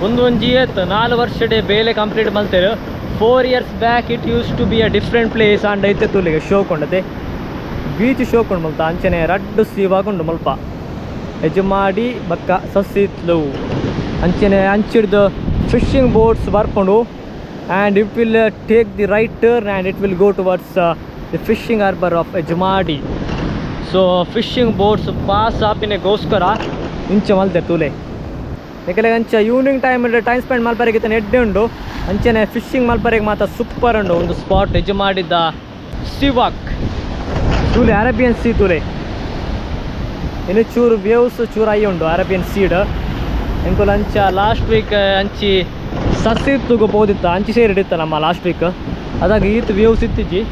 ಒಂಜಿ 4 ವರ್ಷಡೆ ಬೇಲೆ ಕಂಪ್ಲೀಟ್ ಮಲ್ತೇರು. 4 years back it used to be a different place and ಐತೆ ತೂಲಿಗೆ ಶೋ ಕೊಂಡತೆ ಬೀಚ್ ಶೋ ಕೊಂಡು ಮಲ್ತ ಅಂಚನೆ ರಡ್ಡು ಸೀವಾಗೊಂಡು ಮಲ್ಪ ಯಜಮಾಡಿ ಬಕ್ಕ ಸಸಿತ್ಲು ಅಂಚನೆ ಅಂಚಿಡ್ದು ಫಿಶಿಂಗ್ ಬೋಟ್ಸ್ ಬರ್ಕೊಂಡು and it will take the right turn and it will go towards the fishing harbour of Yajamadi. So fishing boats pass ಆಪಿನೆಗೋಸ್ಕರ ಇಂಚ ಮಲ್ತೆ ತೂಲೆ ಯಾಕೆಲೆ ಅಂಚ ಈವ್ನಿಂಗ್ ಟೈಮ್ ಸ್ಪೆಂಡ್ ಮಲ್ಪರೆಗಿತ್ತ ಎಡ್ಡೆ ಉಂಡು ಅಂಚನೆ ಫಿಶಿಂಗ್ ಮಲ್ಪರೆಗೆ ಮಾತ್ರ ಸೂಪರ್ ಉಂಡು ಒಂದು ಸ್ಪಾಟ್ ಯಜಮಾಡಿದ ಸಿವಾಕ್ ತೂಲೆ ಅರೇಬಿಯನ್ ಸೀ ತೂಲೆ ಇನ್ನು ಚೂರು ವೇವ್ಸ್ ಚೂರು ಅಯ್ಯ ಉಂಡು ಅರೇಬಿಯನ್ ಸೀಡ್ ಎಂಕುಲು ಅಂಚ ಲಾಸ್ಟ್ ವೀಕ್ ಅಂಚಿ ಸಸಿತ್ತುಗು ಪೋದಿತ್ತ ಅಂಚಿ ಸೇರಿಡಿತ್ತ ನಮ್ಮ ಲಾಸ್ಟ್ ವೀಕ್ ಅದಾಗ ಈತ್ ವೇವ್ಸ್ ಇತ್ತಿಜ್ಜಿ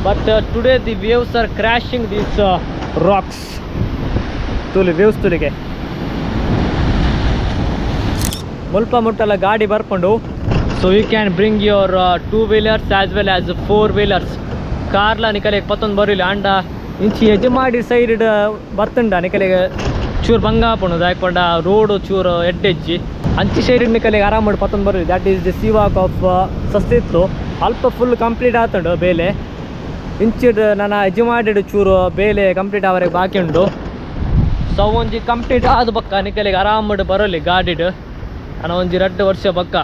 but today the waves are crashing these rocks ತೂಲಿ ವೇವ್ಸ್ ತುಲಿಗೆ ಮುಲ್ಪ ಮುಟ್ಟಲ್ಲ ಗಾಡಿ ಬರ್ಕೊಂಡು. So you can bring your 2 wheelers as well as 4 wheelers Karla ನಿಕಲೆಗೆ ಪತ್ತೊಂದು ಬರಲಿಲ್ಲ ಆಂಡ ಇಂಚಿ ಯಜಮಾಡಿ ಸೈಡ್ ಬರ್ತುಂಡ ನಿಕಲೆಗೆ ಚೂರು ಬಂಗಾಪುಣು ದಾಯ್ಕೊಂಡ ರೋಡು ಚೂರು ಎಡ್ಡೆಜ್ಜಿ ಅಂಚಿ ಸೈಡ್ ನಿಕಲೆಗೆ ಆರಾಮ ಪತ್ತೊಂದು ಬರಲಿ. ದ್ಯಾಟ್ ಈಸ್ ದಿ ಸಿವಾಕ್ ಆಫ್ ಸಸ್ತಿತ್ತು ಅಲ್ಪ ಫುಲ್ ಕಂಪ್ಲೀಟ್ ಆತುಂಡು ಬೇಲೆ ಇಂಚಿಡ್ ನನ್ನ ಯಜಮಾಡಿಡು ಚೂರು ಬೇಲೆ ಕಂಪ್ಲೀಟ್ ಅವರಿಗೆ ಬಾಕಿ ಉಂಡು. ಸೊ ಒಂಜಿ ಕಂಪ್ಲೀಟ್ ಆದ ಬಕ್ಕ ನಿಕಲೆಗೆ ಆರಾಮಡ್ ಬರಲಿ ಗಾಡಿಡು ನಾನು ಒಂಜಿ 2 ವರ್ಷ ಬಕ್ಕ